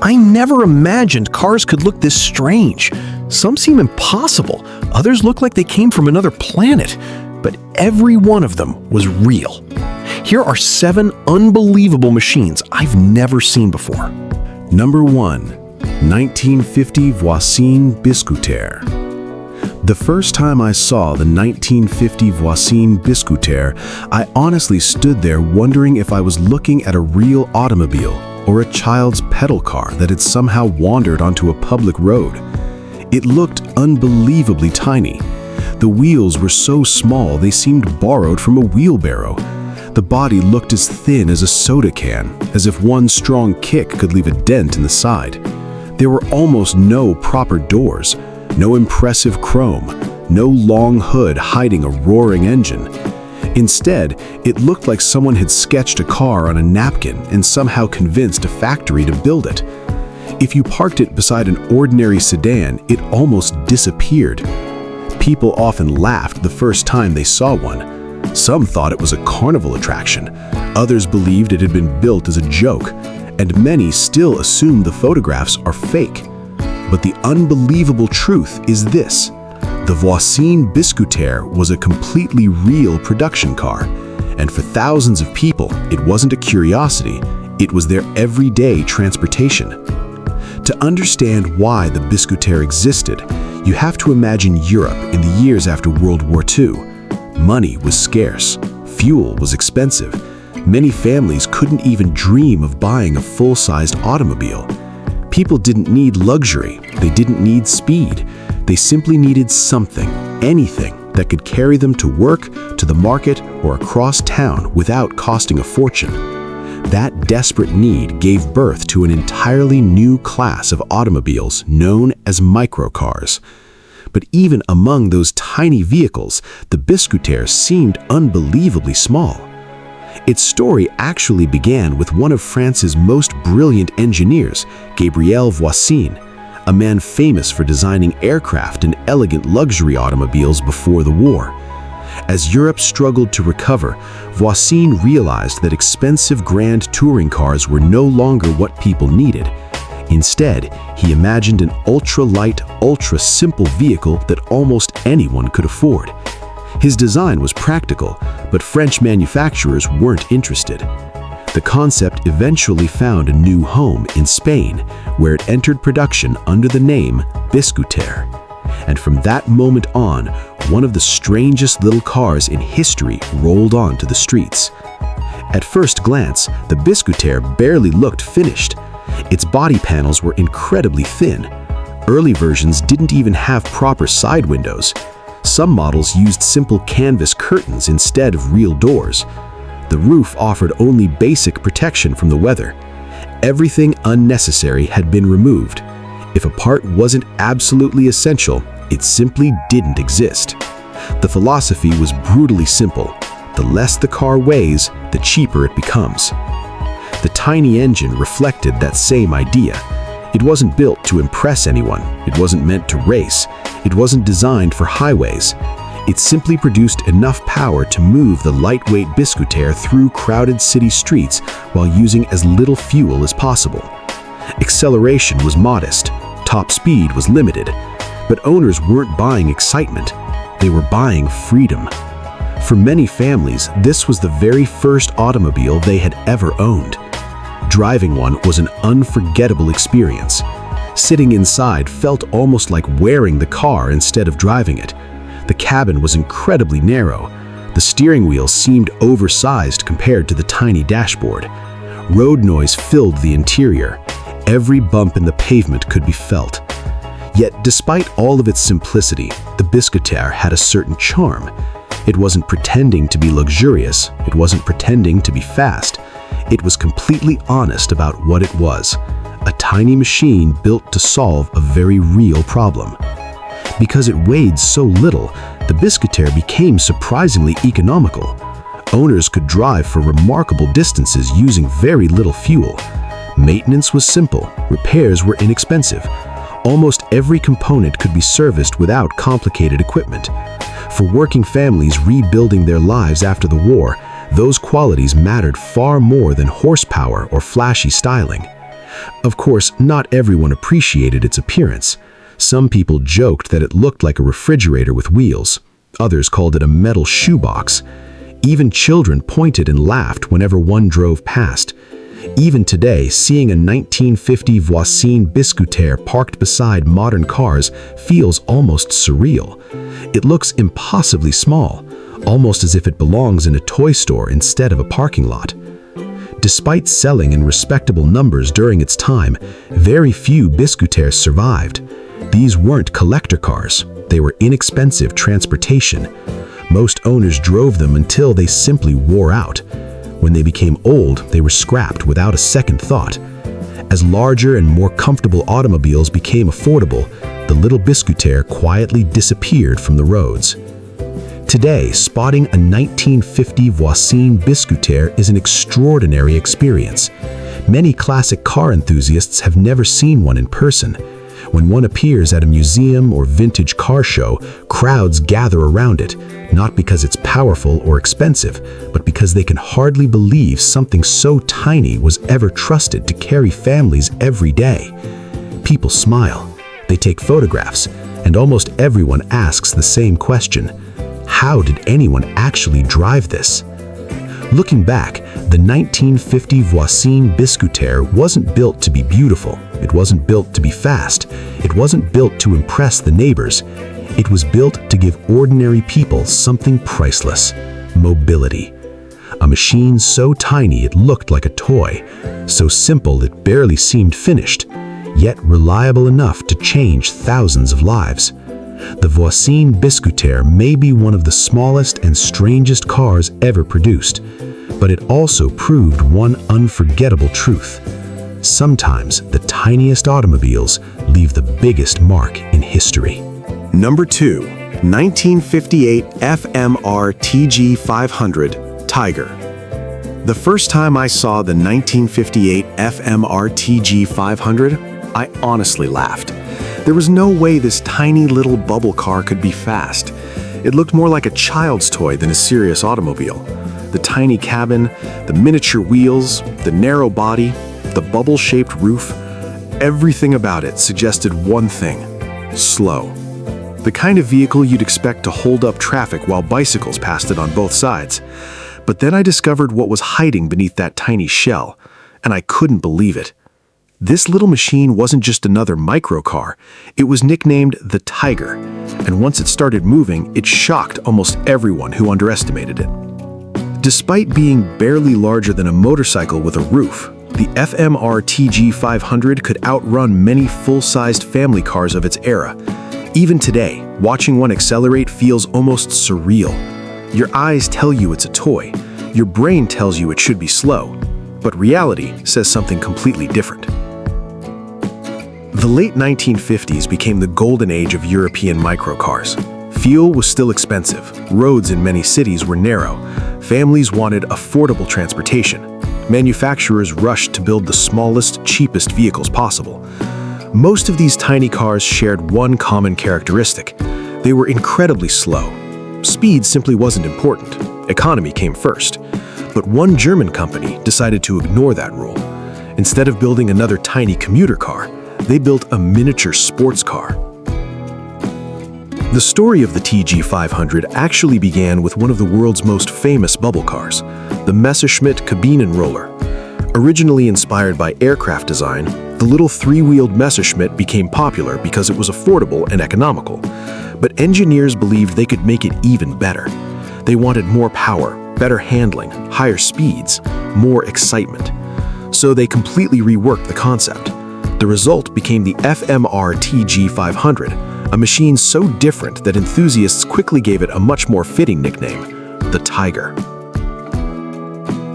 I never imagined cars could look this strange. Some seem impossible, others look like they came from another planet, but every one of them was real. Here are 7 unbelievable machines I've never seen before. Number 1. 1950 Voisin Biscooter. The first time I saw the 1950 Voisin Biscooter, I honestly stood there wondering if I was looking at a real automobile or a child's pedal car that had somehow wandered onto a public road. It looked unbelievably tiny. The wheels were so small they seemed borrowed from a wheelbarrow. The body looked as thin as a soda can, as if one strong kick could leave a dent in the side. There were almost no proper doors, no impressive chrome, no long hood hiding a roaring engine. Instead, it looked like someone had sketched a car on a napkin and somehow convinced a factory to build it. If you parked it beside an ordinary sedan, it almost disappeared. People often laughed the first time they saw one. Some thought it was a carnival attraction. Others believed it had been built as a joke, and many still assume the photographs are fake. But the unbelievable truth is this: the Voisin Biscooter was a completely real production car, and for thousands of people, it wasn't a curiosity, it was their everyday transportation. To understand why the Biscooter existed, you have to imagine Europe in the years after World War II. Money was scarce, fuel was expensive. Many families couldn't even dream of buying a full-sized automobile. People didn't need luxury, they didn't need speed. They simply needed something, anything, that could carry them to work, to the market, or across town without costing a fortune. That desperate need gave birth to an entirely new class of automobiles known as microcars. But even among those tiny vehicles, the Biscooter seemed unbelievably small. Its story actually began with one of France's most brilliant engineers, Gabriel Voisin, a man famous for designing aircraft and elegant luxury automobiles before the war. As Europe struggled to recover, Voisin realized that expensive grand touring cars were no longer what people needed. Instead, he imagined an ultra-light, ultra-simple vehicle that almost anyone could afford. His design was practical, but French manufacturers weren't interested. The concept eventually found a new home in Spain, where it entered production under the name Biscooter. And from that moment on, one of the strangest little cars in history rolled onto the streets. At first glance, the Biscooter barely looked finished. Its body panels were incredibly thin. Early versions didn't even have proper side windows. Some models used simple canvas curtains instead of real doors. The roof offered only basic protection from the weather. Everything unnecessary had been removed. If a part wasn't absolutely essential, it simply didn't exist. The philosophy was brutally simple. The less the car weighs, the cheaper it becomes. The tiny engine reflected that same idea. It wasn't built to impress anyone. It wasn't meant to race. It wasn't designed for highways. It simply produced enough power to move the lightweight Biscooter through crowded city streets while using as little fuel as possible. Acceleration was modest. Top speed was limited. But owners weren't buying excitement. They were buying freedom. For many families, this was the very first automobile they had ever owned. Driving one was an unforgettable experience. Sitting inside felt almost like wearing the car instead of driving it. The cabin was incredibly narrow. The steering wheel seemed oversized compared to the tiny dashboard. Road noise filled the interior. Every bump in the pavement could be felt. Yet, despite all of its simplicity, the Biscooter had a certain charm. It wasn't pretending to be luxurious. It wasn't pretending to be fast. It was completely honest about what it was. A tiny machine built to solve a very real problem. Because it weighed so little, the Biscooter became surprisingly economical. Owners could drive for remarkable distances using very little fuel. Maintenance was simple, repairs were inexpensive. Almost every component could be serviced without complicated equipment. For working families rebuilding their lives after the war, those qualities mattered far more than horsepower or flashy styling. Of course, not everyone appreciated its appearance. Some people joked that it looked like a refrigerator with wheels. Others called it a metal shoebox. Even children pointed and laughed whenever one drove past. Even today, seeing a 1950 Voisin Biscooter parked beside modern cars feels almost surreal. It looks impossibly small, almost as if it belongs in a toy store instead of a parking lot. Despite selling in respectable numbers during its time, very few Biscooters survived. These weren't collector cars, they were inexpensive transportation. Most owners drove them until they simply wore out. When they became old, they were scrapped without a second thought. As larger and more comfortable automobiles became affordable, the little Biscooter quietly disappeared from the roads. Today, spotting a 1950 Voisin Biscooter is an extraordinary experience. Many classic car enthusiasts have never seen one in person. When one appears at a museum or vintage car show, crowds gather around it, not because it's powerful or expensive, but because they can hardly believe something so tiny was ever trusted to carry families every day. People smile, they take photographs, and almost everyone asks the same question: how did anyone actually drive this? Looking back, the 1950 Voisin Biscooter wasn't built to be beautiful. It wasn't built to be fast. It wasn't built to impress the neighbors. It was built to give ordinary people something priceless: mobility. A machine so tiny it looked like a toy, so simple it barely seemed finished, yet reliable enough to change thousands of lives. The Voisin Biscooter may be one of the smallest and strangest cars ever produced, but it also proved one unforgettable truth. Sometimes the tiniest automobiles leave the biggest mark in history. Number 2. 1958 FMR Tg500 Tiger. The first time I saw the 1958 FMR Tg500, I honestly laughed. There was no way this tiny little bubble car could be fast. It looked more like a child's toy than a serious automobile. The tiny cabin, the miniature wheels, the narrow body, the bubble-shaped roof, everything about it suggested one thing: slow. The kind of vehicle you'd expect to hold up traffic while bicycles passed it on both sides. But then I discovered what was hiding beneath that tiny shell, and I couldn't believe it. This little machine wasn't just another microcar. It was nicknamed the Tiger, and once it started moving, it shocked almost everyone who underestimated it. Despite being barely larger than a motorcycle with a roof, the FMR Tg500 could outrun many full-sized family cars of its era. Even today, watching one accelerate feels almost surreal. Your eyes tell you it's a toy. Your brain tells you it should be slow. But reality says something completely different. The late 1950s became the golden age of European microcars. Fuel was still expensive, roads in many cities were narrow, families wanted affordable transportation. Manufacturers rushed to build the smallest, cheapest vehicles possible. Most of these tiny cars shared one common characteristic: they were incredibly slow. Speed simply wasn't important. Economy came first. But one German company decided to ignore that rule. Instead of building another tiny commuter car, they built a miniature sports car. The story of the Tg500 actually began with one of the world's most famous bubble cars, the Messerschmitt Kabinenroller. Originally inspired by aircraft design, the little three-wheeled Messerschmitt became popular because it was affordable and economical. But engineers believed they could make it even better. They wanted more power, better handling, higher speeds, more excitement. So they completely reworked the concept. The result became the FMR Tg500, a machine so different that enthusiasts quickly gave it a much more fitting nickname: the Tiger.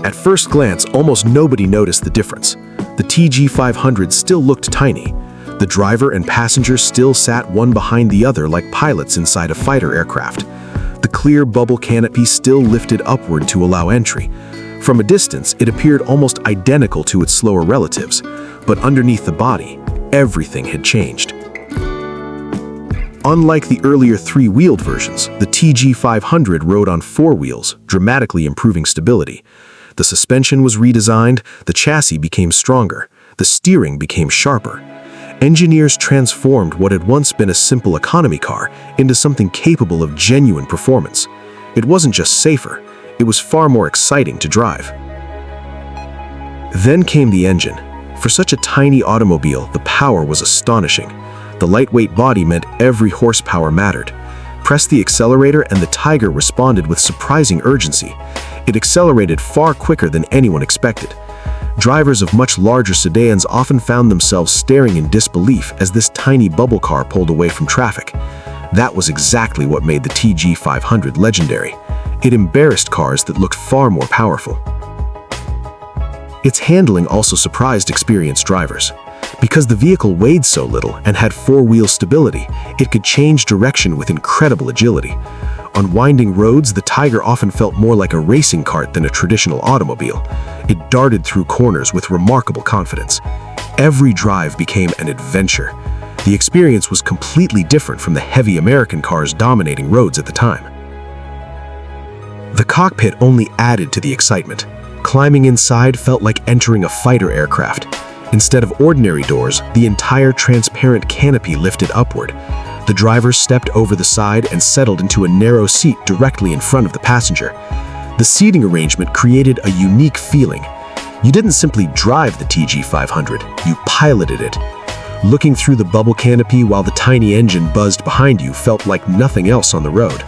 At first glance, almost nobody noticed the difference. The Tg500 still looked tiny. The driver and passengers still sat one behind the other like pilots inside a fighter aircraft. The clear bubble canopy still lifted upward to allow entry. From a distance, it appeared almost identical to its slower relatives, but underneath the body, everything had changed. Unlike the earlier three-wheeled versions, the Tg500 rode on four wheels, dramatically improving stability. The suspension was redesigned, the chassis became stronger, The steering became sharper. Engineers transformed what had once been a simple economy car into something capable of genuine performance. It wasn't just safer, it was far more exciting to drive. Then came the engine. For such a tiny automobile, the power was astonishing. The lightweight body meant every horsepower mattered. Press the accelerator and the Tiger responded with surprising urgency. It accelerated far quicker than anyone expected. Drivers of much larger sedans often found themselves staring in disbelief as this tiny bubble car pulled away from traffic. That was exactly what made the Tg500 legendary. It embarrassed cars that looked far more powerful. Its handling also surprised experienced drivers. Because the vehicle weighed so little and had four-wheel stability, it could change direction with incredible agility. On winding roads, the Tiger often felt more like a racing cart than a traditional automobile. It darted through corners with remarkable confidence. Every drive became an adventure. The experience was completely different from the heavy American cars dominating roads at the time. The cockpit only added to the excitement. Climbing inside felt like entering a fighter aircraft. Instead of ordinary doors, the entire transparent canopy lifted upward. The driver stepped over the side and settled into a narrow seat directly in front of the passenger. The seating arrangement created a unique feeling. You didn't simply drive the Tg500, you piloted it. Looking through the bubble canopy while the tiny engine buzzed behind you felt like nothing else on the road.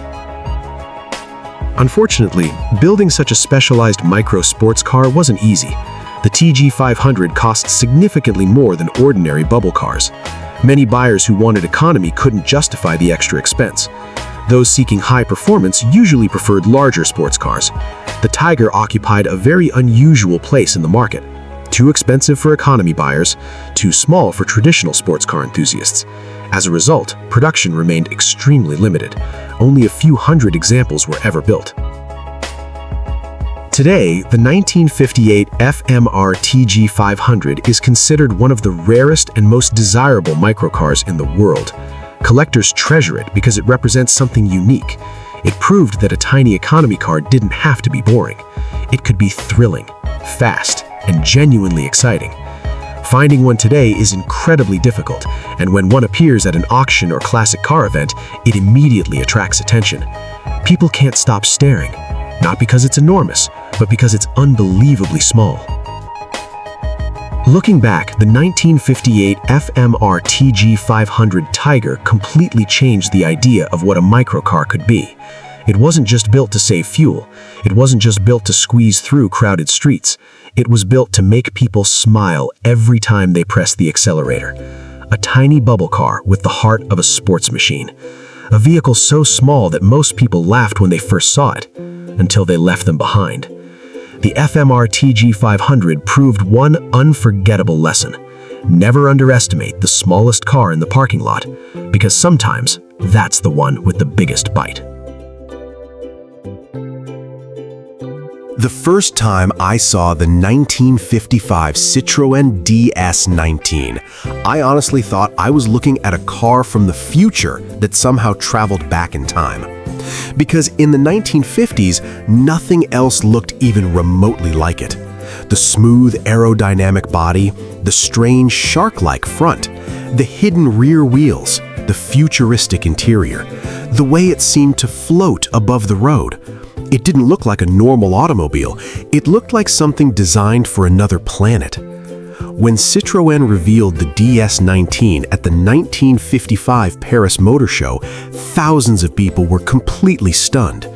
Unfortunately, building such a specialized micro sports car wasn't easy. The Tg500 cost significantly more than ordinary bubble cars. Many buyers who wanted economy couldn't justify the extra expense. Those seeking high performance usually preferred larger sports cars. The Tiger occupied a very unusual place in the market. Too expensive for economy buyers, too small for traditional sports car enthusiasts. As a result, production remained extremely limited. Only a few hundred examples were ever built. Today, the 1958 FMR Tg500 is considered one of the rarest and most desirable microcars in the world. Collectors treasure it because it represents something unique. It proved that a tiny economy car didn't have to be boring. It could be thrilling, fast, and genuinely exciting. Finding one today is incredibly difficult, and when one appears at an auction or classic car event, it immediately attracts attention. People can't stop staring, not because it's enormous, but because it's unbelievably small. Looking back, the 1958 FMR Tg500 Tiger completely changed the idea of what a microcar could be. It wasn't just built to save fuel. It wasn't just built to squeeze through crowded streets. It was built to make people smile every time they pressed the accelerator. A tiny bubble car with the heart of a sports machine. A vehicle so small that most people laughed when they first saw it, until they left them behind. The FMR Tg500 proved one unforgettable lesson. Never underestimate the smallest car in the parking lot, because sometimes that's the one with the biggest bite. The first time I saw the 1955 Citroen DS19, I honestly thought I was looking at a car from the future that somehow traveled back in time. Because in the 1950s, nothing else looked even remotely like it. The smooth aerodynamic body, the strange shark-like front, the hidden rear wheels, the futuristic interior, the way it seemed to float above the road. It didn't look like a normal automobile. It looked like something designed for another planet. When Citroën revealed the DS19 at the 1955 Paris Motor Show, thousands of people were completely stunned.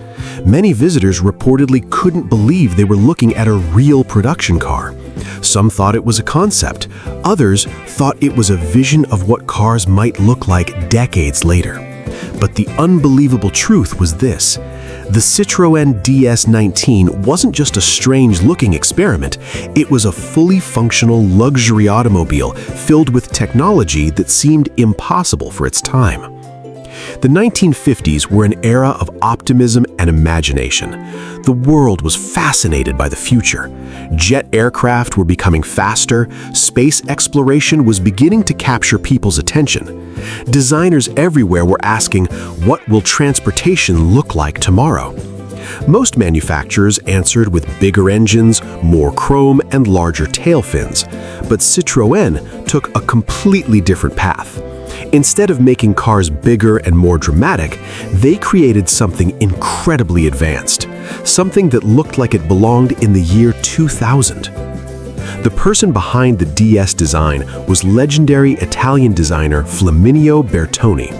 Many visitors reportedly couldn't believe they were looking at a real production car. Some thought it was a concept. Others thought it was a vision of what cars might look like decades later. But the unbelievable truth was this. The Citroën DS19 wasn't just a strange-looking experiment, it was a fully functional luxury automobile filled with technology that seemed impossible for its time. The 1950s were an era of optimism and imagination. The world was fascinated by the future. Jet aircraft were becoming faster, space exploration was beginning to capture people's attention. Designers everywhere were asking, what will transportation look like tomorrow? Most manufacturers answered with bigger engines, more chrome, and larger tail fins, but Citroën took a completely different path. Instead of making cars bigger and more dramatic, they created something incredibly advanced, something that looked like it belonged in the year 2000. The person behind the DS design was legendary Italian designer Flaminio Bertoni.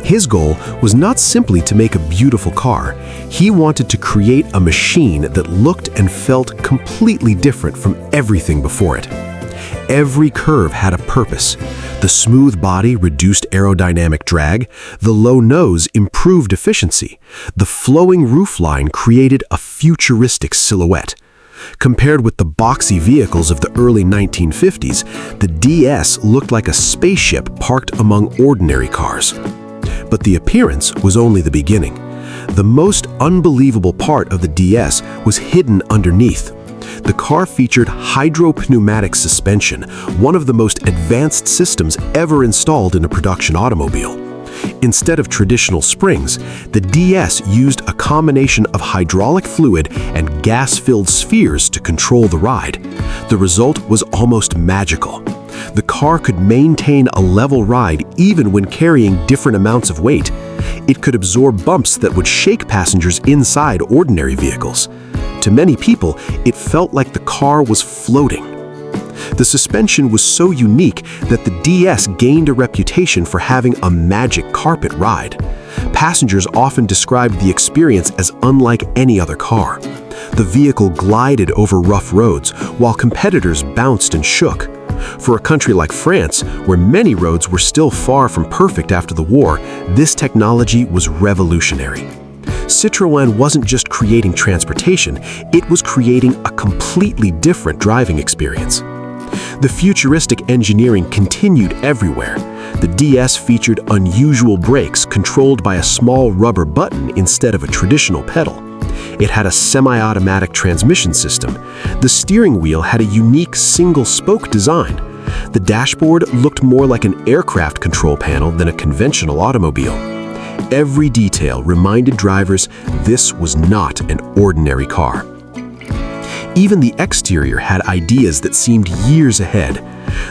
His goal was not simply to make a beautiful car. He wanted to create a machine that looked and felt completely different from everything before it. Every curve had a purpose. The smooth body reduced aerodynamic drag, the low nose improved efficiency, the flowing roofline created a futuristic silhouette. Compared with the boxy vehicles of the early 1950s, the DS looked like a spaceship parked among ordinary cars. But the appearance was only the beginning. The most unbelievable part of the DS was hidden underneath. The car featured hydropneumatic suspension, one of the most advanced systems ever installed in a production automobile. Instead of traditional springs, the DS used a combination of hydraulic fluid and gas-filled spheres to control the ride. The result was almost magical. The car could maintain a level ride even when carrying different amounts of weight. It could absorb bumps that would shake passengers inside ordinary vehicles. To many people, it felt like the car was floating. The suspension was so unique that the DS gained a reputation for having a magic carpet ride. Passengers often described the experience as unlike any other car. The vehicle glided over rough roads, while competitors bounced and shook. For a country like France, where many roads were still far from perfect after the war, this technology was revolutionary. Citroën wasn't just creating transportation, it was creating a completely different driving experience. The futuristic engineering continued everywhere. The DS featured unusual brakes controlled by a small rubber button instead of a traditional pedal. It had a semi-automatic transmission system. The steering wheel had a unique single-spoke design. The dashboard looked more like an aircraft control panel than a conventional automobile. Every detail reminded drivers this was not an ordinary car. Even the exterior had ideas that seemed years ahead.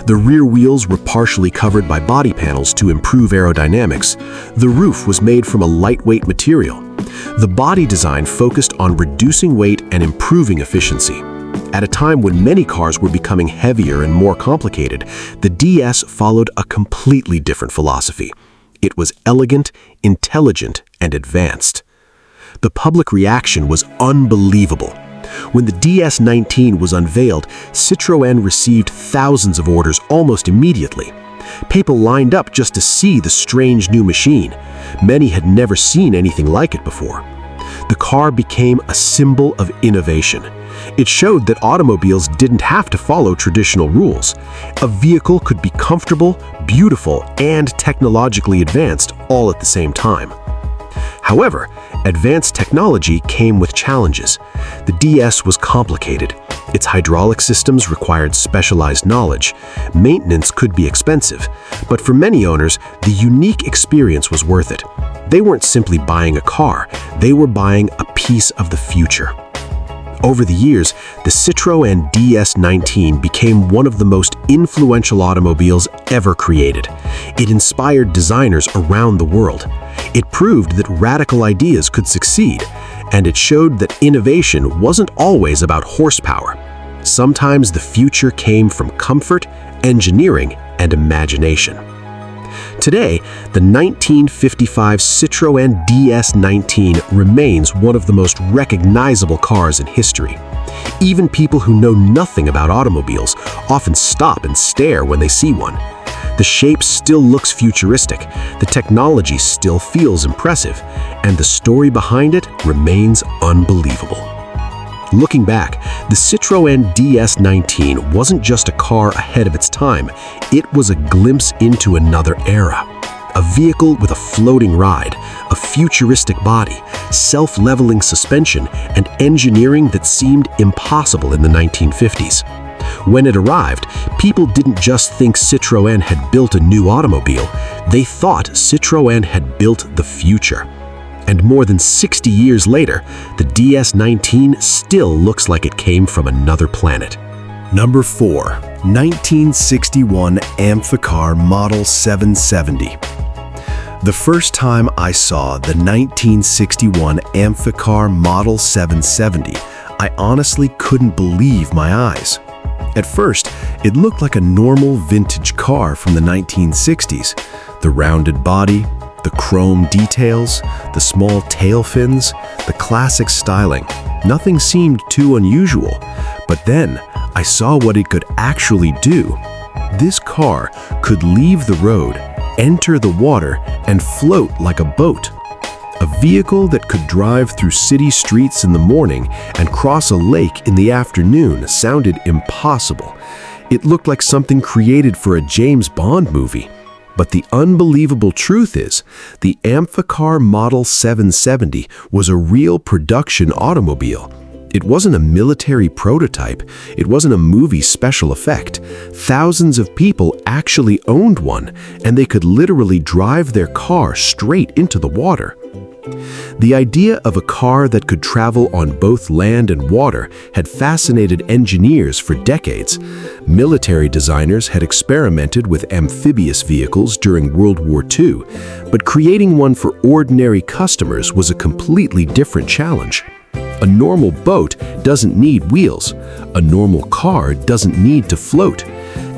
The rear wheels were partially covered by body panels to improve aerodynamics. The roof was made from a lightweight material. The body design focused on reducing weight and improving efficiency. At a time when many cars were becoming heavier and more complicated, the DS followed a completely different philosophy. It was elegant, intelligent, and advanced. The public reaction was unbelievable. When the DS19 was unveiled, Citroën received thousands of orders almost immediately. People lined up just to see the strange new machine. Many had never seen anything like it before. The car became a symbol of innovation. It showed that automobiles didn't have to follow traditional rules. A vehicle could be comfortable, beautiful, and technologically advanced all at the same time. However, advanced technology came with challenges. The DS was complicated. Its hydraulic systems required specialized knowledge. Maintenance could be expensive, but for many owners, the unique experience was worth it. They weren't simply buying a car, they were buying a piece of the future. Over the years, the Citroën DS19 became one of the most influential automobiles ever created. It inspired designers around the world. It proved that radical ideas could succeed, and it showed that innovation wasn't always about horsepower. Sometimes the future came from comfort, engineering, and imagination. Today, the 1955 Citroën DS19 remains one of the most recognizable cars in history. Even people who know nothing about automobiles often stop and stare when they see one. The shape still looks futuristic, the technology still feels impressive, and the story behind it remains unbelievable. Looking back, the Citroën DS19 wasn't just a car ahead of its time, it was a glimpse into another era. A vehicle with a floating ride, a futuristic body, self-leveling suspension, and engineering that seemed impossible in the 1950s. When it arrived, people didn't just think Citroën had built a new automobile, they thought Citroën had built the future. And more than 60 years later, the DS19 still looks like it came from another planet. Number 4. 1961 Amphicar Model 770. The first time I saw the 1961 Amphicar Model 770, I honestly couldn't believe my eyes. At first, it looked like a normal vintage car from the 1960s. The rounded body, the chrome details, the small tail fins, the classic styling. Nothing seemed too unusual. But then, I saw what it could actually do. This car could leave the road, enter the water, and float like a boat. A vehicle that could drive through city streets in the morning and cross a lake in the afternoon sounded impossible. It looked like something created for a James Bond movie. But the unbelievable truth is, the Amphicar Model 770 was a real production automobile. It wasn't a military prototype. It wasn't a movie special effect. Thousands of people actually owned one, and they could literally drive their car straight into the water. The idea of a car that could travel on both land and water had fascinated engineers for decades. Military designers had experimented with amphibious vehicles during World War II, but creating one for ordinary customers was a completely different challenge. A normal boat doesn't need wheels. A normal car doesn't need to float.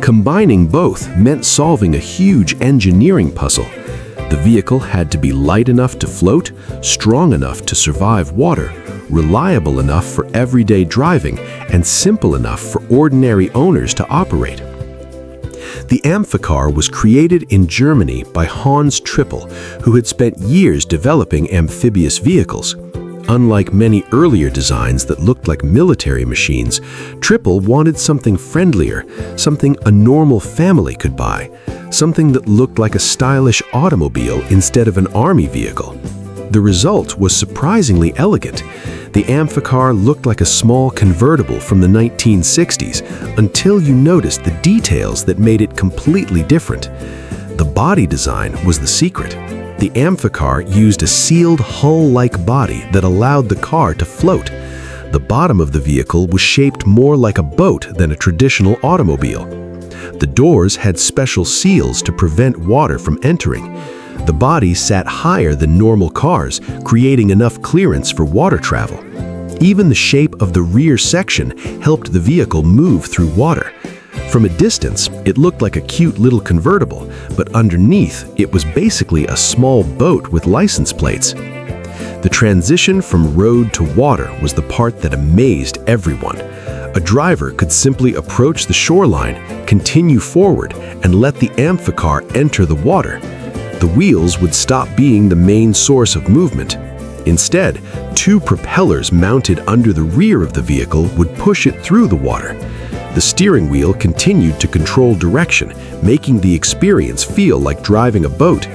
Combining both meant solving a huge engineering puzzle. The vehicle had to be light enough to float, strong enough to survive water, reliable enough for everyday driving, and simple enough for ordinary owners to operate. The Amphicar was created in Germany by Hans Trippel, who had spent years developing amphibious vehicles. Unlike many earlier designs that looked like military machines, Trippel wanted something friendlier, something a normal family could buy, something that looked like a stylish automobile instead of an army vehicle. The result was surprisingly elegant. The Amphicar looked like a small convertible from the 1960s until you noticed the details that made it completely different. The body design was the secret. The Amphicar used a sealed hull-like body that allowed the car to float. The bottom of the vehicle was shaped more like a boat than a traditional automobile. The doors had special seals to prevent water from entering. The body sat higher than normal cars, creating enough clearance for water travel. Even the shape of the rear section helped the vehicle move through water. From a distance, it looked like a cute little convertible, but underneath, it was basically a small boat with license plates. The transition from road to water was the part that amazed everyone. A driver could simply approach the shoreline, continue forward, and let the Amphicar enter the water. The wheels would stop being the main source of movement. Instead, two propellers mounted under the rear of the vehicle would push it through the water. The steering wheel continued to control direction, making the experience feel like driving a boat.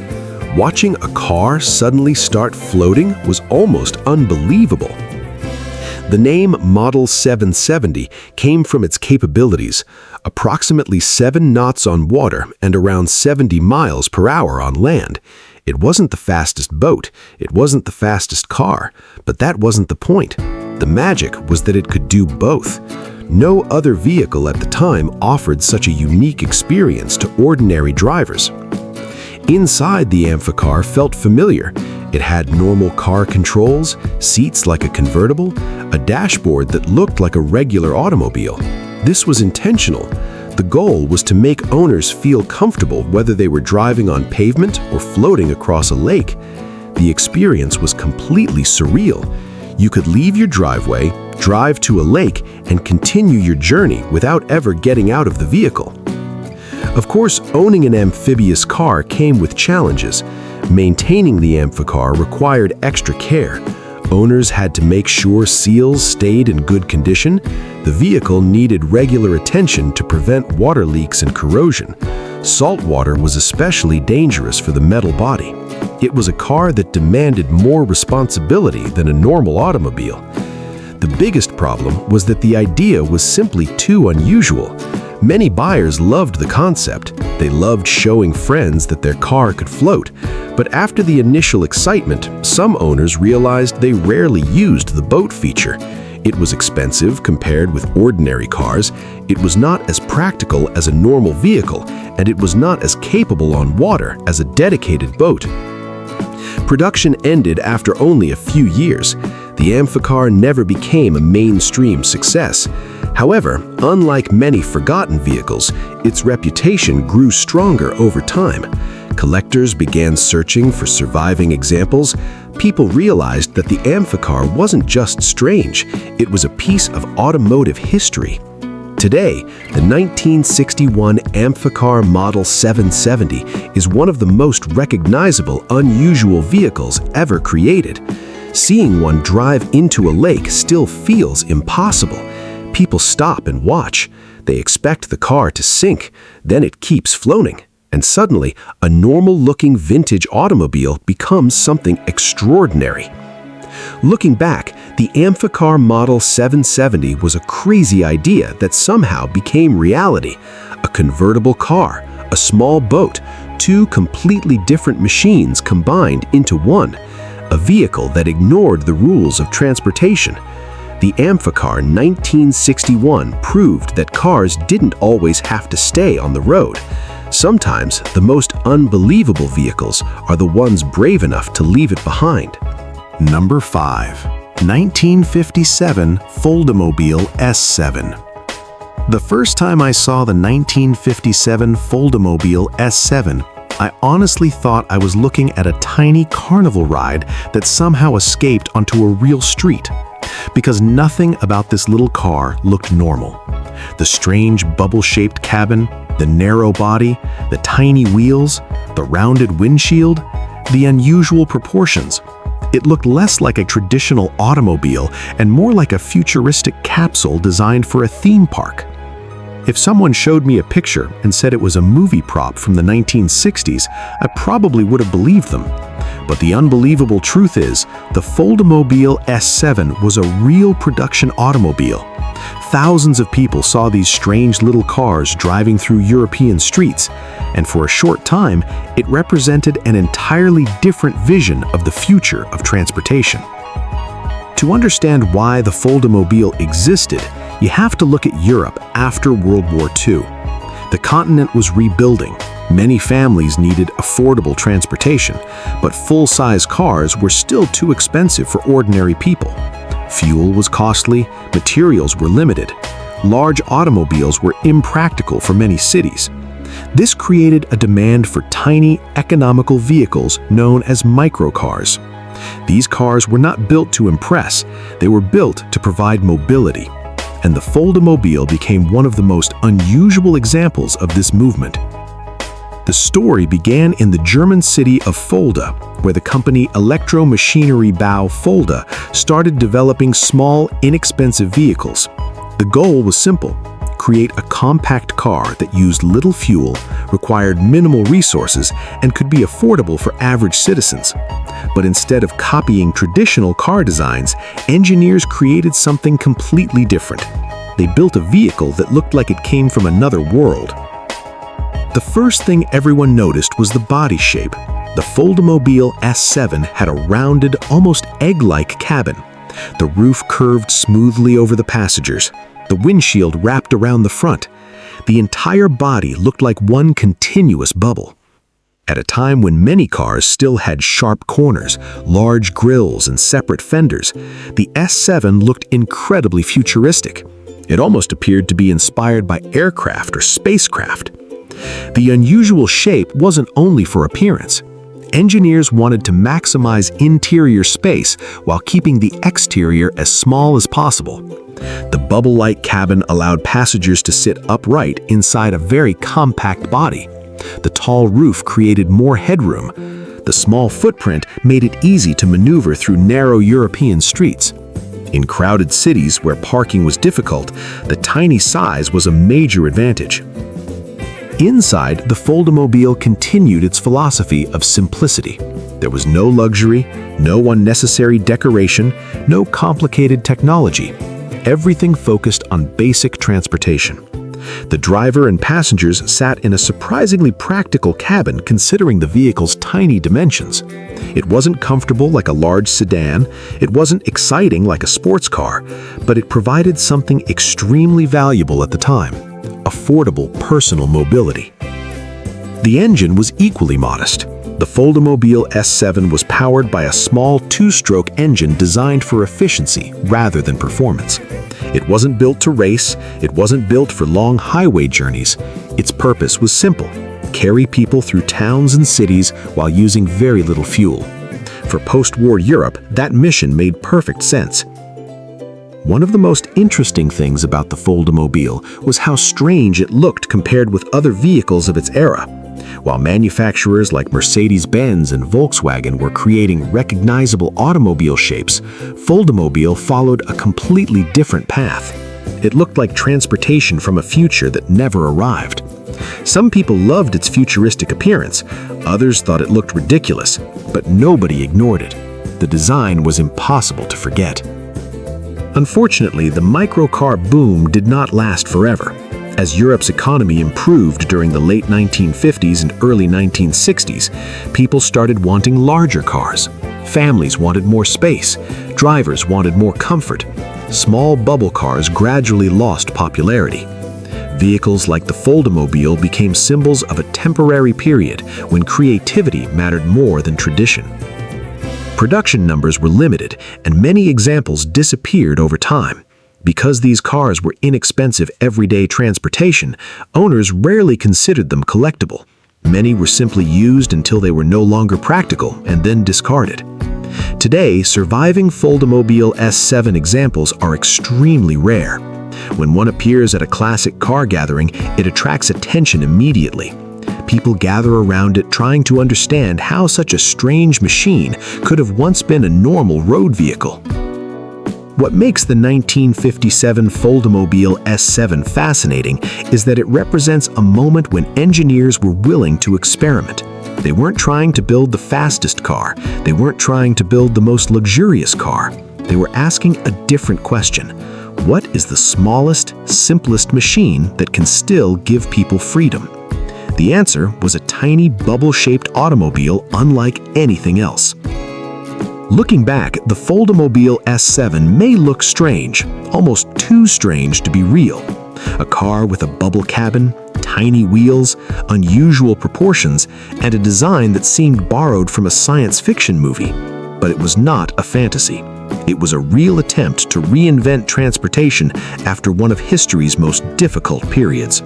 Watching a car suddenly start floating was almost unbelievable. The name Model 770 came from its capabilities, approximately 7 knots on water and around 70 miles per hour on land. It wasn't the fastest boat, it wasn't the fastest car, but that wasn't the point. The magic was that it could do both. No other vehicle at the time offered such a unique experience to ordinary drivers. Inside, the Amphicar felt familiar. It had normal car controls, seats like a convertible, a dashboard that looked like a regular automobile. This was intentional. The goal was to make owners feel comfortable whether they were driving on pavement or floating across a lake. The experience was completely surreal. You could leave your driveway, drive to a lake, and continue your journey without ever getting out of the vehicle. Of course, owning an amphibious car came with challenges. Maintaining the Amphicar required extra care. Owners had to make sure seals stayed in good condition. The vehicle needed regular attention to prevent water leaks and corrosion. Salt water was especially dangerous for the metal body. It was a car that demanded more responsibility than a normal automobile. The biggest problem was that the idea was simply too unusual. Many buyers loved the concept. They loved showing friends that their car could float. But after the initial excitement, some owners realized they rarely used the boat feature. It was expensive compared with ordinary cars, it was not as practical as a normal vehicle, and it was not as capable on water as a dedicated boat. Production ended after only a few years. The Amphicar never became a mainstream success. However, unlike many forgotten vehicles, its reputation grew stronger over time. Collectors began searching for surviving examples. People realized that the Amphicar wasn't just strange, it was a piece of automotive history. Today, the 1961 Amphicar Model 770 is one of the most recognizable, unusual vehicles ever created. Seeing one drive into a lake still feels impossible. People stop and watch. They expect the car to sink, then it keeps floating. And suddenly, a normal-looking vintage automobile becomes something extraordinary. Looking back, the Amphicar Model 770 was a crazy idea that somehow became reality. A convertible car, a small boat, two completely different machines combined into one. A vehicle that ignored the rules of transportation. The Amphicar 1961 proved that cars didn't always have to stay on the road. Sometimes, the most unbelievable vehicles are the ones brave enough to leave it behind. Number 5. 1957 Fuldamobil S7. The first time I saw the 1957 Fuldamobil S7, I honestly thought I was looking at a tiny carnival ride that somehow escaped onto a real street. Because nothing about this little car looked normal. The strange bubble-shaped cabin, the narrow body, the tiny wheels, the rounded windshield, the unusual proportions. It looked less like a traditional automobile and more like a futuristic capsule designed for a theme park. If someone showed me a picture and said it was a movie prop from the 1960s, I probably would have believed them. But the unbelievable truth is, the Fuldamobil S7 was a real production automobile. Thousands of people saw these strange little cars driving through European streets, and for a short time, it represented an entirely different vision of the future of transportation. To understand why the Fuldamobil existed, you have to look at Europe after World War II. The continent was rebuilding. Many families needed affordable transportation, but full-size cars were still too expensive for ordinary people. Fuel was costly, materials were limited. Large automobiles were impractical for many cities. This created a demand for tiny, economical vehicles known as microcars. These cars were not built to impress, they were built to provide mobility. And the Fuldamobil became one of the most unusual examples of this movement. The story began in the German city of Fulda, where the company Elektromaschinenbau Fulda started developing small, inexpensive vehicles. The goal was simple: create a compact car that used little fuel, required minimal resources, and could be affordable for average citizens. But instead of copying traditional car designs, engineers created something completely different. They built a vehicle that looked like it came from another world. The first thing everyone noticed was the body shape. The Fuldamobil S7 had a rounded, almost egg-like cabin. The roof curved smoothly over the passengers. The windshield wrapped around the front. The entire body looked like one continuous bubble. At a time when many cars still had sharp corners, large grills, and separate fenders, the S7 looked incredibly futuristic. It almost appeared to be inspired by aircraft or spacecraft. The unusual shape wasn't only for appearance. Engineers wanted to maximize interior space while keeping the exterior as small as possible. The bubble-like cabin allowed passengers to sit upright inside a very compact body. The tall roof created more headroom. The small footprint made it easy to maneuver through narrow European streets. In crowded cities where parking was difficult, the tiny size was a major advantage. Inside, the Fuldamobil continued its philosophy of simplicity. There was no luxury, no unnecessary decoration, no complicated technology. Everything focused on basic transportation. The driver and passengers sat in a surprisingly practical cabin considering the vehicle's tiny dimensions. It wasn't comfortable like a large sedan, it wasn't exciting like a sports car, but it provided something extremely valuable at the time: affordable personal mobility. The engine was equally modest. The Fuldamobil S7 was powered by a small two-stroke engine designed for efficiency rather than performance. It wasn't built to race, it wasn't built for long highway journeys. Its purpose was simple: carry people through towns and cities while using very little fuel. For post-war Europe, that mission made perfect sense. One of the most interesting things about the Fuldamobil was how strange it looked compared with other vehicles of its era. While manufacturers like Mercedes-Benz and Volkswagen were creating recognizable automobile shapes, Fuldamobil followed a completely different path. It looked like transportation from a future that never arrived. Some people loved its futuristic appearance, others thought it looked ridiculous, but nobody ignored it. The design was impossible to forget. Unfortunately, the microcar boom did not last forever. As Europe's economy improved during the late 1950s and early 1960s, people started wanting larger cars. Families wanted more space. Drivers wanted more comfort. Small bubble cars gradually lost popularity. Vehicles like the Fuldamobil became symbols of a temporary period when creativity mattered more than tradition. Production numbers were limited, and many examples disappeared over time. Because these cars were inexpensive everyday transportation, owners rarely considered them collectible. Many were simply used until they were no longer practical and then discarded. Today, surviving Fuldamobil S7 examples are extremely rare. When one appears at a classic car gathering, it attracts attention immediately. People gather around it trying to understand how such a strange machine could have once been a normal road vehicle. What makes the 1957 Fuldamobil S7 fascinating is that it represents a moment when engineers were willing to experiment. They weren't trying to build the fastest car. They weren't trying to build the most luxurious car. They were asking a different question. What is the smallest, simplest machine that can still give people freedom? The answer was a tiny bubble-shaped automobile unlike anything else. Looking back, the Fuldamobil S7 may look strange, almost too strange to be real. A car with a bubble cabin, tiny wheels, unusual proportions, and a design that seemed borrowed from a science fiction movie. But it was not a fantasy. It was a real attempt to reinvent transportation after one of history's most difficult periods.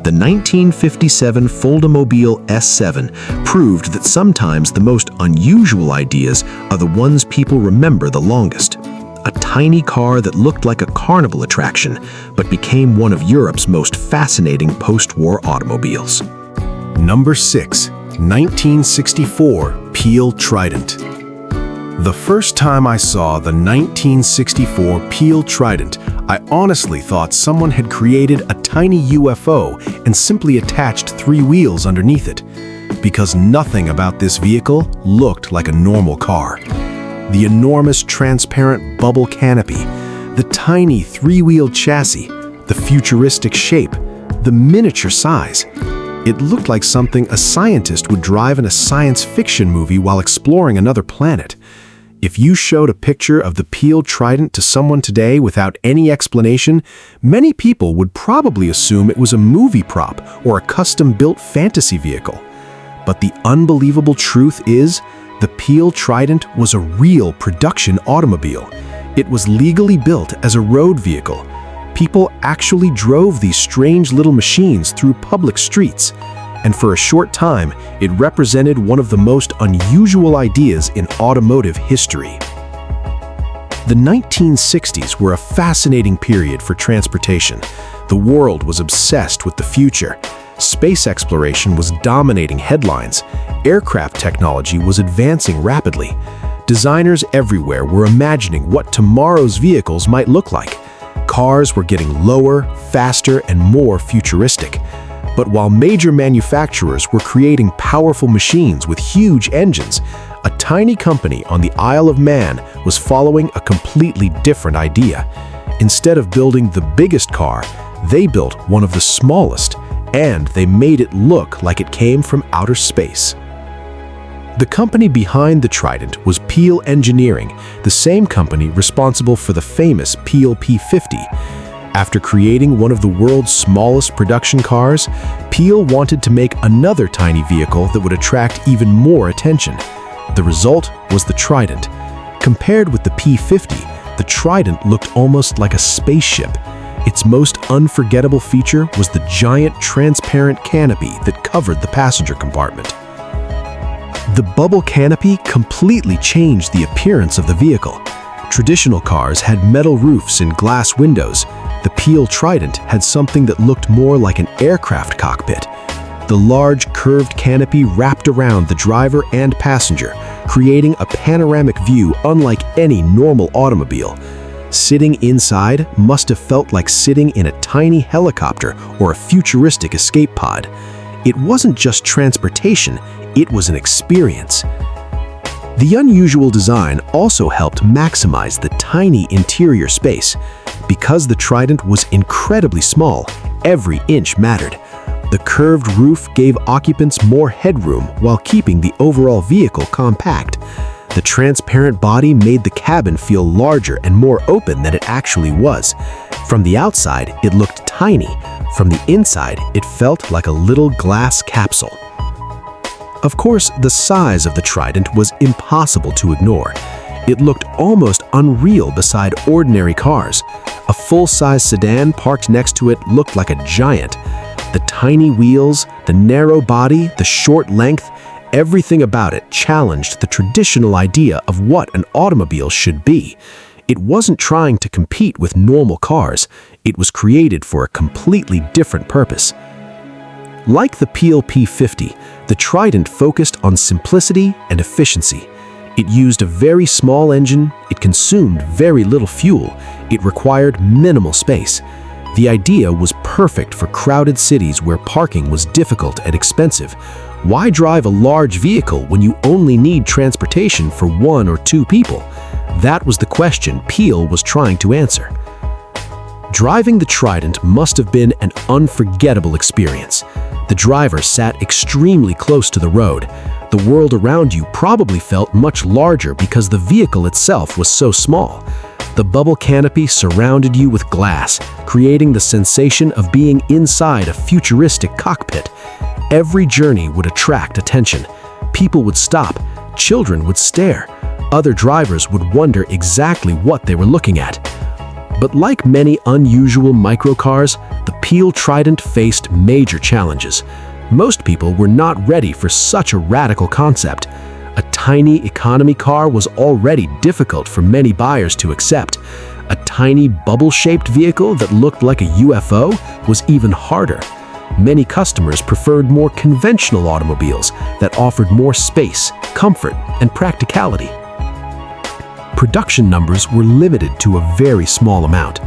The 1957 Fuldamobil S7 proved that sometimes the most unusual ideas are the ones people remember the longest. A tiny car that looked like a carnival attraction, but became one of Europe's most fascinating post-war automobiles. Number 6. 1964 Peel Trident. The first time I saw the 1964 Peel Trident, I honestly thought someone had created a tiny UFO and simply attached 3 wheels underneath it, because nothing about this vehicle looked like a normal car. The enormous transparent bubble canopy, the tiny 3-wheel chassis, the futuristic shape, the miniature size. It looked like something a scientist would drive in a science fiction movie while exploring another planet. If you showed a picture of the Peel Trident to someone today without any explanation, many people would probably assume it was a movie prop or a custom-built fantasy vehicle. But the unbelievable truth is, the Peel Trident was a real production automobile. It was legally built as a road vehicle. People actually drove these strange little machines through public streets. And for a short time, it represented one of the most unusual ideas in automotive history. The 1960s were a fascinating period for transportation. The world was obsessed with the future. Space exploration was dominating headlines. Aircraft technology was advancing rapidly. Designers everywhere were imagining what tomorrow's vehicles might look like. Cars were getting lower, faster, and more futuristic. But while major manufacturers were creating powerful machines with huge engines, a tiny company on the Isle of Man was following a completely different idea. Instead of building the biggest car, They built one of the smallest, and they made it look like it came from outer space. The company behind the Trident was Peel Engineering, the same company responsible for the famous Peel P50. After creating one of the world's smallest production cars, Peel wanted to make another tiny vehicle that would attract even more attention. The result was the Trident. Compared with the P50, the Trident looked almost like a spaceship. Its most unforgettable feature was the giant transparent canopy that covered the passenger compartment. The bubble canopy completely changed the appearance of the vehicle. Traditional cars had metal roofs and glass windows. The Peel Trident had something that looked more like an aircraft cockpit. The large curved canopy wrapped around the driver and passenger, creating a panoramic view unlike any normal automobile. Sitting inside must have felt like sitting in a tiny helicopter or a futuristic escape pod. It wasn't just transportation, it was an experience. The unusual design also helped maximize the tiny interior space. Because the Trident was incredibly small, every inch mattered. The curved roof gave occupants more headroom while keeping the overall vehicle compact. The transparent body made the cabin feel larger and more open than it actually was. From the outside, it looked tiny. From the inside, it felt like a little glass capsule. Of course, the size of the Trident was impossible to ignore. It looked almost unreal beside ordinary cars. A full-size sedan parked next to it looked like a giant. The tiny wheels, the narrow body, the short length, everything about it challenged the traditional idea of what an automobile should be. It wasn't trying to compete with normal cars. It was created for a completely different purpose. Like the Peel P50, the Trident focused on simplicity and efficiency. It used a very small engine, it consumed very little fuel, it required minimal space. The idea was perfect for crowded cities where parking was difficult and expensive. Why drive a large vehicle when you only need transportation for 1 or 2 people? That was the question Peel was trying to answer. Driving the Trident must have been an unforgettable experience. The driver sat extremely close to the road. The world around you probably felt much larger because the vehicle itself was so small. The bubble canopy surrounded you with glass, creating the sensation of being inside a futuristic cockpit. Every journey would attract attention. People would stop, children would stare. Other drivers would wonder exactly what they were looking at. But like many unusual microcars, the Peel Trident faced major challenges. Most people were not ready for such a radical concept. A tiny economy car was already difficult for many buyers to accept. A tiny bubble-shaped vehicle that looked like a UFO was even harder. Many customers preferred more conventional automobiles that offered more space, comfort, and practicality. Production numbers were limited to a very small amount.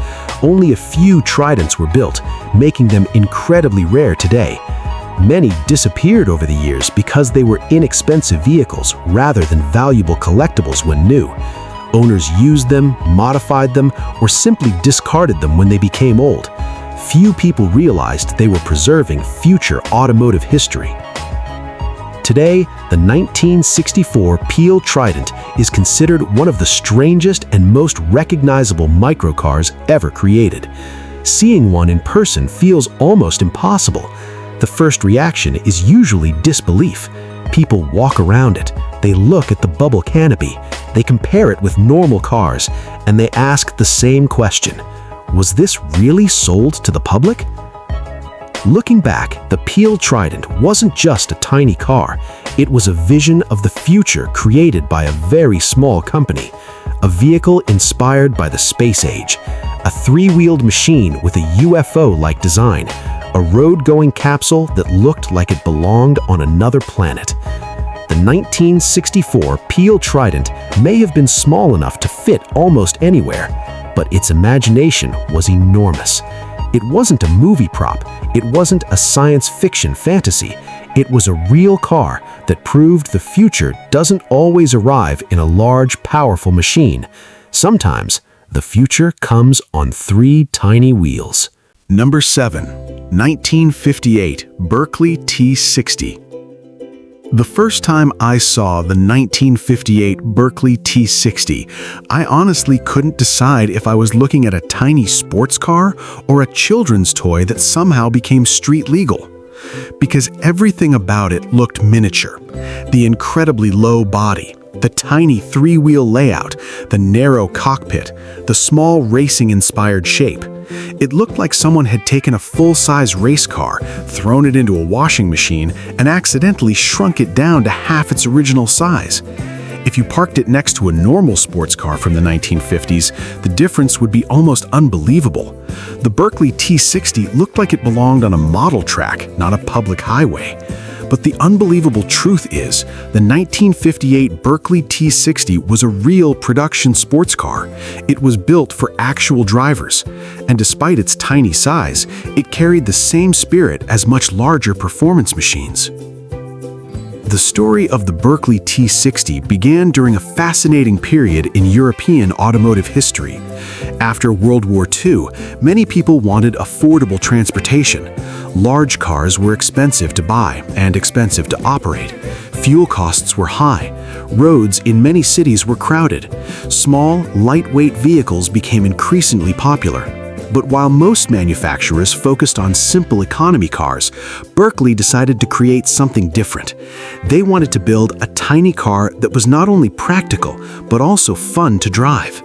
Only a few Tridents were built, making them incredibly rare today. Many disappeared over the years because they were inexpensive vehicles rather than valuable collectibles when new. Owners used them, modified them, or simply discarded them when they became old. Few people realized they were preserving future automotive history. Today, the 1964 Peel Trident is considered one of the strangest and most recognizable microcars ever created. Seeing one in person feels almost impossible. The first reaction is usually disbelief. People walk around it, they look at the bubble canopy, they compare it with normal cars, and they ask the same question: was this really sold to the public? Looking back, the Peel Trident wasn't just a tiny car. It was a vision of the future created by a very small company. A vehicle inspired by the space age. A three-wheeled machine with a UFO-like design. A road-going capsule that looked like it belonged on another planet. The 1964 Peel Trident may have been small enough to fit almost anywhere, but its imagination was enormous. It wasn't a movie prop. It wasn't a science fiction fantasy. It was a real car that proved the future doesn't always arrive in a large, powerful machine. Sometimes, the future comes on 3 tiny wheels. Number 7. 1958 Berkeley T60. The first time I saw the 1958 Berkeley T60, I honestly couldn't decide if I was looking at a tiny sports car or a children's toy that somehow became street legal. Because everything about it looked miniature. The incredibly low body, the tiny three-wheel layout, the narrow cockpit, the small racing-inspired shape. It looked like someone had taken a full-size race car, thrown it into a washing machine, and accidentally shrunk it down to half its original size. If you parked it next to a normal sports car from the 1950s, the difference would be almost unbelievable. The Berkeley T60 looked like it belonged on a model track, not a public highway. But the unbelievable truth is, the 1958 Berkeley T60 was a real production sports car. It was built for actual drivers, and despite its tiny size, it carried the same spirit as much larger performance machines. The story of the Berkeley T60 began during a fascinating period in European automotive history. After World War II, many people wanted affordable transportation. Large cars were expensive to buy and expensive to operate. Fuel costs were high. Roads in many cities were crowded. Small, lightweight vehicles became increasingly popular. But while most manufacturers focused on simple economy cars, Berkeley decided to create something different. They wanted to build a tiny car that was not only practical, but also fun to drive.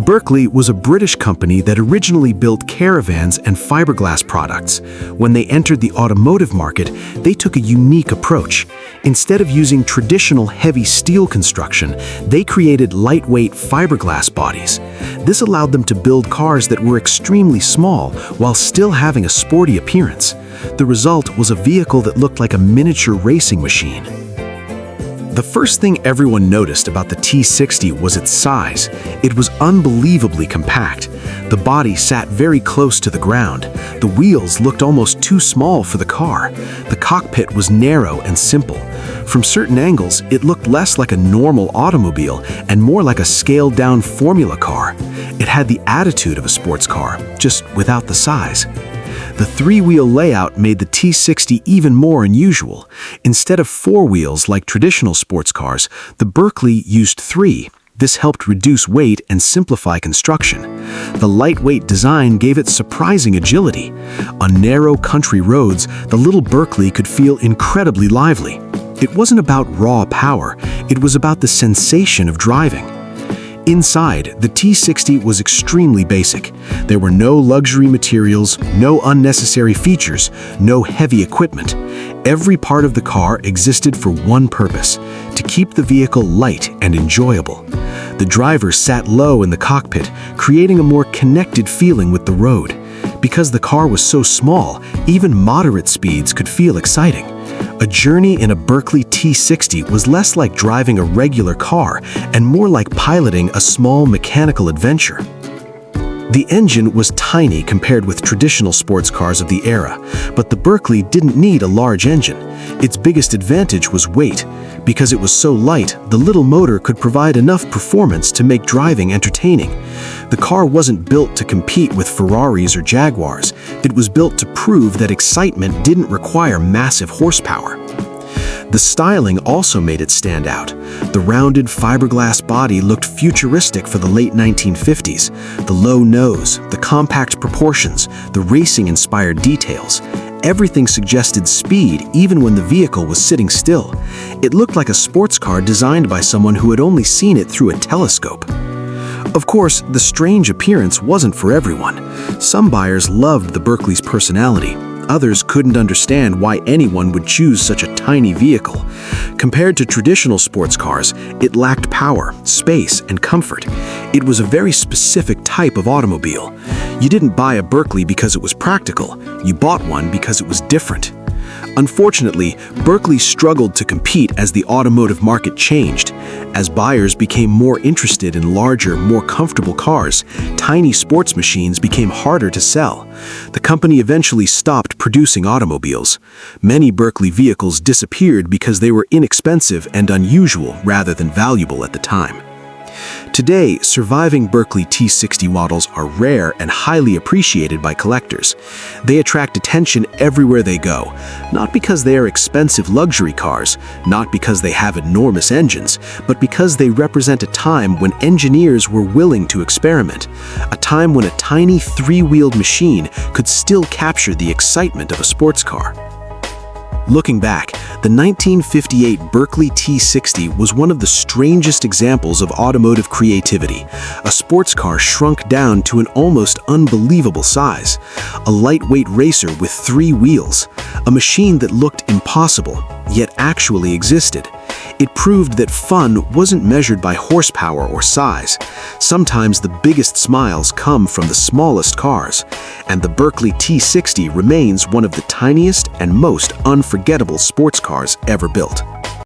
Berkeley was a British company that originally built caravans and fiberglass products. When they entered the automotive market, they took a unique approach. Instead of using traditional heavy steel construction, they created lightweight fiberglass bodies. This allowed them to build cars that were extremely small while still having a sporty appearance. The result was a vehicle that looked like a miniature racing machine. The first thing everyone noticed about the T60 was its size. It was unbelievably compact. The body sat very close to the ground. The wheels looked almost too small for the car. The cockpit was narrow and simple. From certain angles, it looked less like a normal automobile and more like a scaled-down formula car. It had the attitude of a sports car, just without the size. The three-wheel layout made the T60 even more unusual. Instead of four wheels like traditional sports cars, the Berkeley used three. This helped reduce weight and simplify construction. The lightweight design gave it surprising agility. On narrow country roads, the little Berkeley could feel incredibly lively. It wasn't about raw power, it was about the sensation of driving. Inside, the T60 was extremely basic. There were no luxury materials, no unnecessary features, no heavy equipment. Every part of the car existed for one purpose: to keep the vehicle light and enjoyable. The driver sat low in the cockpit, creating a more connected feeling with the road. Because the car was so small, even moderate speeds could feel exciting. A journey in a Berkeley T60 was less like driving a regular car and more like piloting a small mechanical adventure. The engine was tiny compared with traditional sports cars of the era, but the Berkeley didn't need a large engine. Its biggest advantage was weight. Because it was so light, the little motor could provide enough performance to make driving entertaining. The car wasn't built to compete with Ferraris or Jaguars. It was built to prove that excitement didn't require massive horsepower. The styling also made it stand out. The rounded fiberglass body looked futuristic for the late 1950s. The low nose, the compact proportions, the racing-inspired details. Everything suggested speed even when the vehicle was sitting still. It looked like a sports car designed by someone who had only seen it through a telescope. Of course, the strange appearance wasn't for everyone. Some buyers loved the Berkeley's personality. Others couldn't understand why anyone would choose such a tiny vehicle. Compared to traditional sports cars, it lacked power, space, and comfort. It was a very specific type of automobile. You didn't buy a Berkeley because it was practical. You bought one because it was different. Unfortunately, Berkeley struggled to compete as the automotive market changed. As buyers became more interested in larger, more comfortable cars, tiny sports machines became harder to sell. The company eventually stopped producing automobiles. Many Berkeley vehicles disappeared because they were inexpensive and unusual rather than valuable at the time. Today, surviving Berkeley T60 models are rare and highly appreciated by collectors. They attract attention everywhere they go, not because they are expensive luxury cars, not because they have enormous engines, but because they represent a time when engineers were willing to experiment, a time when a tiny three-wheeled machine could still capture the excitement of a sports car. Looking back, the 1958 Berkeley T60 was one of the strangest examples of automotive creativity. A sports car shrunk down to an almost unbelievable size. A lightweight racer with 3 wheels. A machine that looked impossible, yet actually existed. It proved that fun wasn't measured by horsepower or size. Sometimes the biggest smiles come from the smallest cars, and the Berkeley T60 remains one of the tiniest and most unforgettable sports cars ever built.